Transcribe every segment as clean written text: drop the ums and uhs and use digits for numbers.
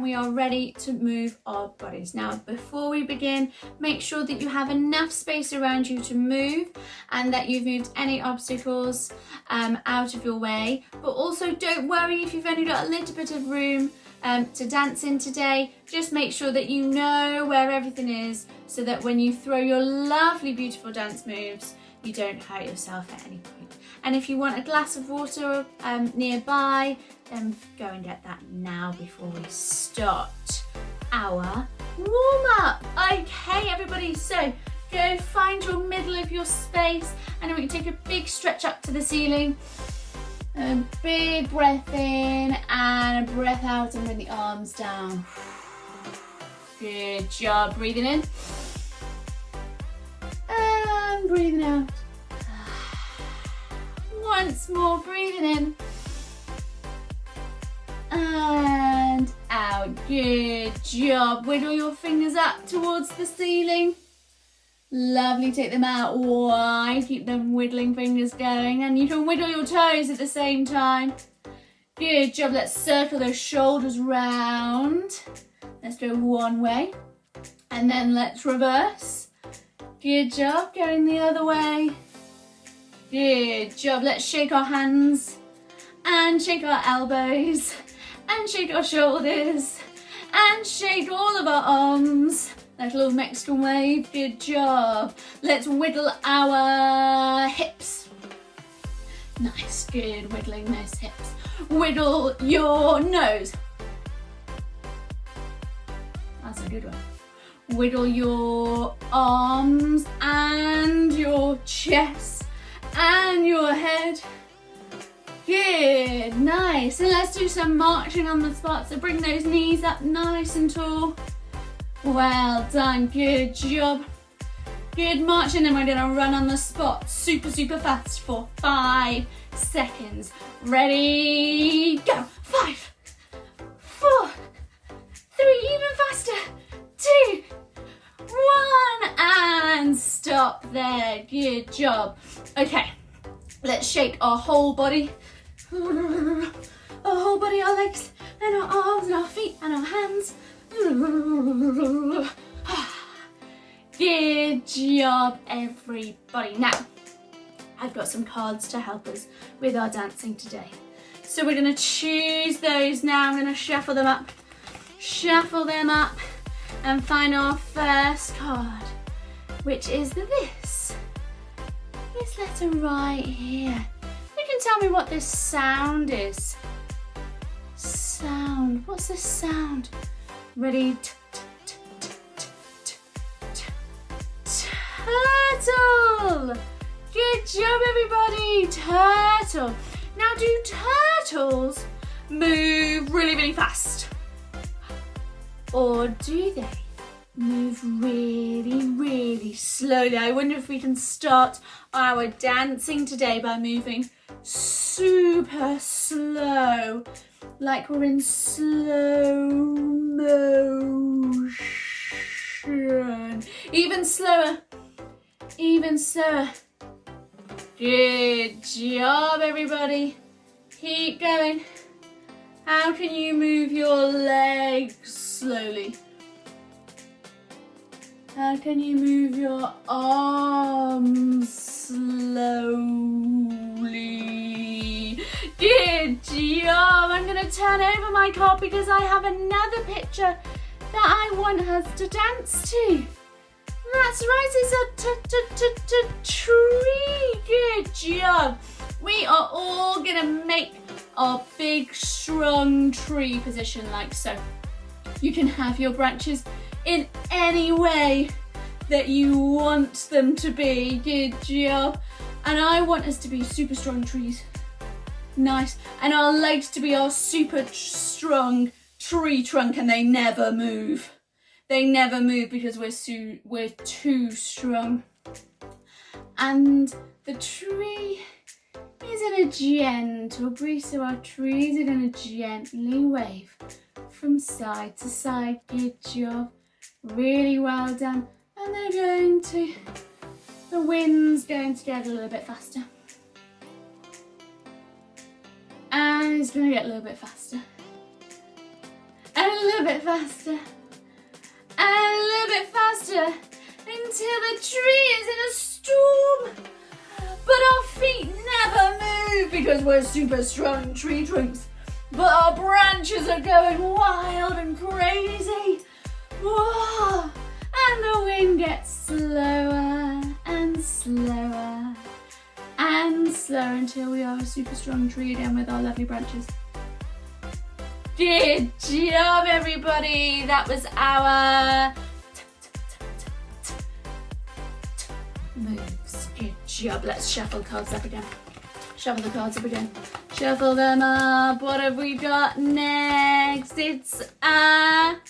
and we are ready to move our bodies. Now, before we begin, make sure that you have enough space around you to move and that you've moved any obstacles out of your way. But also don't worry if you've only got a little bit of room to dance in today. Just make sure that you know where everything is so that when you throw your lovely, beautiful dance moves, you don't hurt yourself at any point. And if you want a glass of water nearby, then go and get that now before we start our warm-up. Okay, everybody, so go find your middle of your space and then we can take a big stretch up to the ceiling. A big breath in and a breath out and bring the arms down. Good job, breathing in. And breathing out. Once more, breathing in. And out. Good job. Wiggle your fingers up towards the ceiling. Lovely. Take them out wide. Keep them wiggling fingers going. And you can wiggle your toes at the same time. Good job. Let's circle those shoulders round. Let's go one way. And then let's reverse. Good job. Going the other way. Good job. Let's shake our hands. And shake our elbows. And shake our shoulders. And shake all of our arms. That little Mexican wave, good job. Let's wiggle our hips. Nice, good, wiggling those hips. Wiggle your nose. That's a good one. Wiggle your arms and your chest and your head. Good, nice. And let's do some marching on the spot. So bring those knees up nice and tall. Well done, good job. Good marching, and we're gonna run on the spot super, super fast for 5 seconds. Ready, go. 5, 4, 3, even faster. 2, 1, and stop there. Good job. Okay, let's shake our whole body. Our whole body, our legs, and our arms, and our feet, and our hands. Good job, everybody. Now, I've got some cards to help us with our dancing today. So we're going to choose those now. I'm going to shuffle them up, and find our first card, which is this letter right here. You can tell me what this sound is. Sound. What's this sound? Ready? Turtle! Good job, everybody. Turtle. Now, do turtles move really, really fast? Or do they move really, really slowly? I wonder if we can start our dancing today by moving super slow. Like we're in slow motion. Even slower. Even slower. Good job, everybody. Keep going. How can you move your legs slowly? How can you move your arms slowly? Good job. I'm going to turn over my card because I have another picture that I want us to dance to. That's right, it's a tree. Good job. We are all going to make our big, strong tree position like so. You can have your branches in any way that you want them to be. Good job. And I want us to be super strong trees. Nice. And our legs to be our super strong tree trunk, and they never move. They never move because we're too strong. And the tree is in a gentle breeze, so our trees are going to gently wave from side to side. Good job. Really well done. And the wind's going to get a little bit faster. And it's going to get a little bit faster. And a little little bit faster. And a little bit faster until the tree is in a storm. But our feet never move because we're super strong tree trunks. But our branches are going wild and crazy. Whoa. And the wind gets slower and slower and slower until we are a super strong tree again with our lovely branches. Good job, everybody. That was our moves. Good job. Let's shuffle cards up again. Shuffle the cards up again. Shuffle them up. What have we got next? It's pear.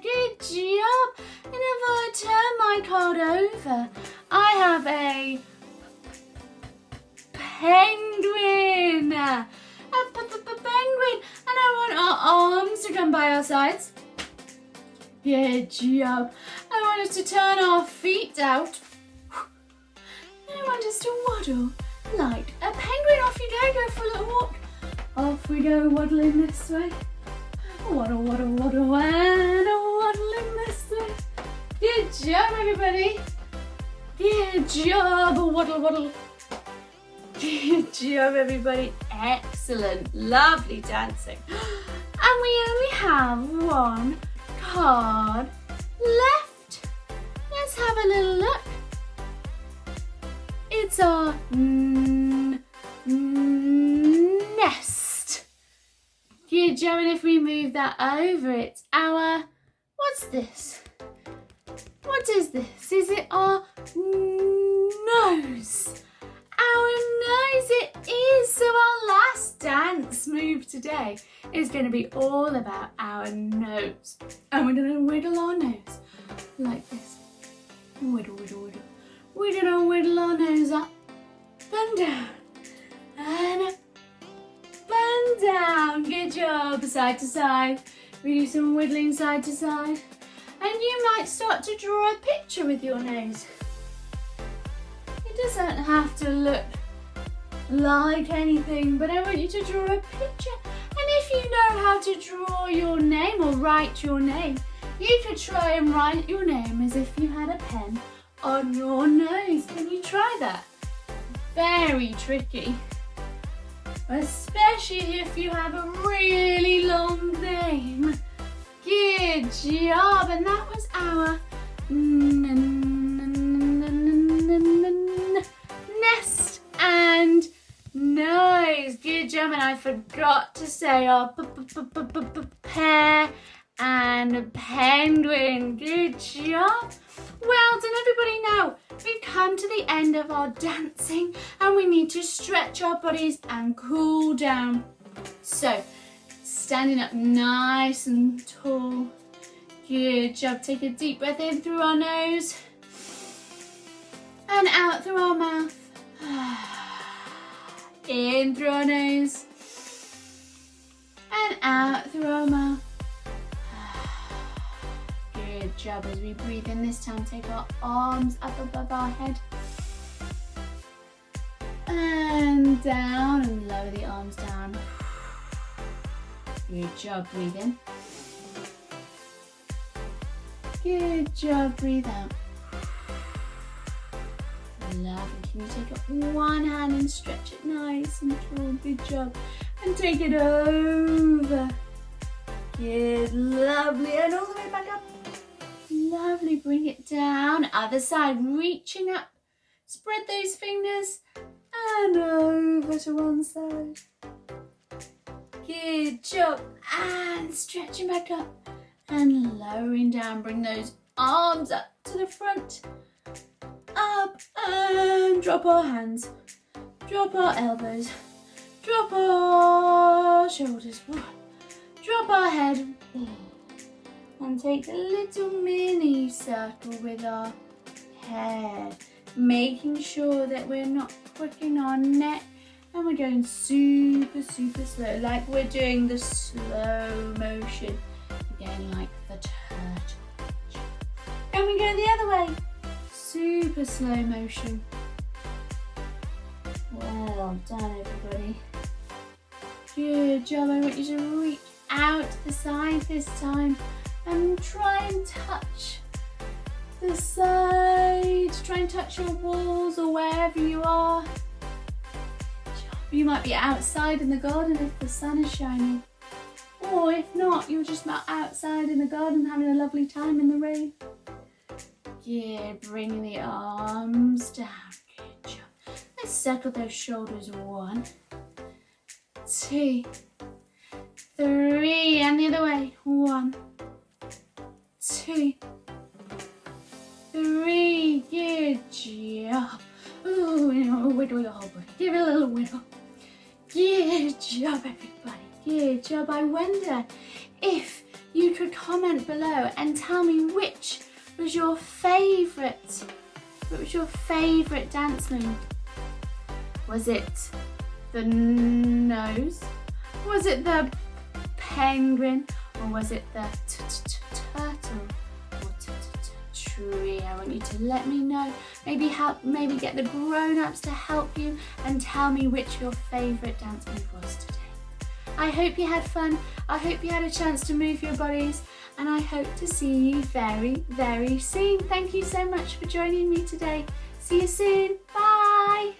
Good job. And if I turn my card over, I have a penguin. Penguin. And I want our arms to come by our sides. Good job. I want us to turn our feet out. And I want us to waddle like a penguin. Off you go. Go for a little walk. Off we go, waddling this way. Waddle, waddle, waddle, and waddling this way. Good job, everybody. Good job. Waddle, waddle. Good job, everybody. Excellent. Lovely dancing. And we only have one card left. Let's have a little look. It's our nest. Good job. And if we move that over, it's our, what's this? What is this? Is it our nose? Our nose it is. So our last dance move today is going to be all about our nose. And we're going to wiggle our nose like this. Wiggle, wiggle, wiggle. We're going to wiggle our nose up and down and up and down. Good job. Side to side. We do some wiggling side to side. And you might start to draw a picture with your nose. It doesn't have to look like anything, but I want you to draw a picture. And if you know how to draw your name or write your name, you could try and write your name as if you had a pen on your nose. Can you try that? Very tricky. Especially if you have a really long name. Good job. And that was our nest and nose. Good job. And I forgot to say our pear and penguin. Good job. Well done, everybody. Now we've come to the end of our dancing and we need to stretch our bodies and cool down. So standing up nice and tall. Good job. Take a deep breath in through our nose and out through our mouth. In through our nose and out through our mouth. Good job. As we breathe in this time, take our arms up above our head and down and lower the arms down. Good job. Breathe in. Good job. Breathe out. Lovely. Can you take up one hand and stretch it nice and tall? Good job. And take it over. Good. Lovely. And all the way back up. Lovely. Bring it down. Other side. Reaching up. Spread those fingers. And over to one side. Good job. And stretching back up. And lowering down. Bring those arms up to the front. Up and drop our hands. Drop our elbows. Drop our shoulders. Drop our head. And take a little mini circle with our head. Making sure that we're not crooking our neck. And we're going super, super slow. Like we're doing the slow motion. Again, like the turtle. And we go the other way. super slow motion. Well done, everybody. Good job. I want you to reach out to the side this time and try and touch the side. Try and touch your walls or wherever you are. You might be outside in the garden if the sun is shining. Or if not, you're just outside in the garden having a lovely time in the rain. Good, bring the arms down. Good job. Let's circle those shoulders. 1, 2, 3, and the other way. 1, 2, 3. Good job. Ooh, wiggle your whole body. Give it a little wiggle. Good job, everybody. Good job. I wonder if you could comment below and tell me which was your favourite. What was your favourite dance move? Was it the nose? Was it the penguin? Or was it the turtle? Or tree? I want you to let me know. Maybe get the grown-ups to help you and tell me which your favourite dance move was today. I hope you had fun. I hope you had a chance to move your bodies, and I hope to see you very, very soon. Thank you so much for joining me today. See you soon. Bye.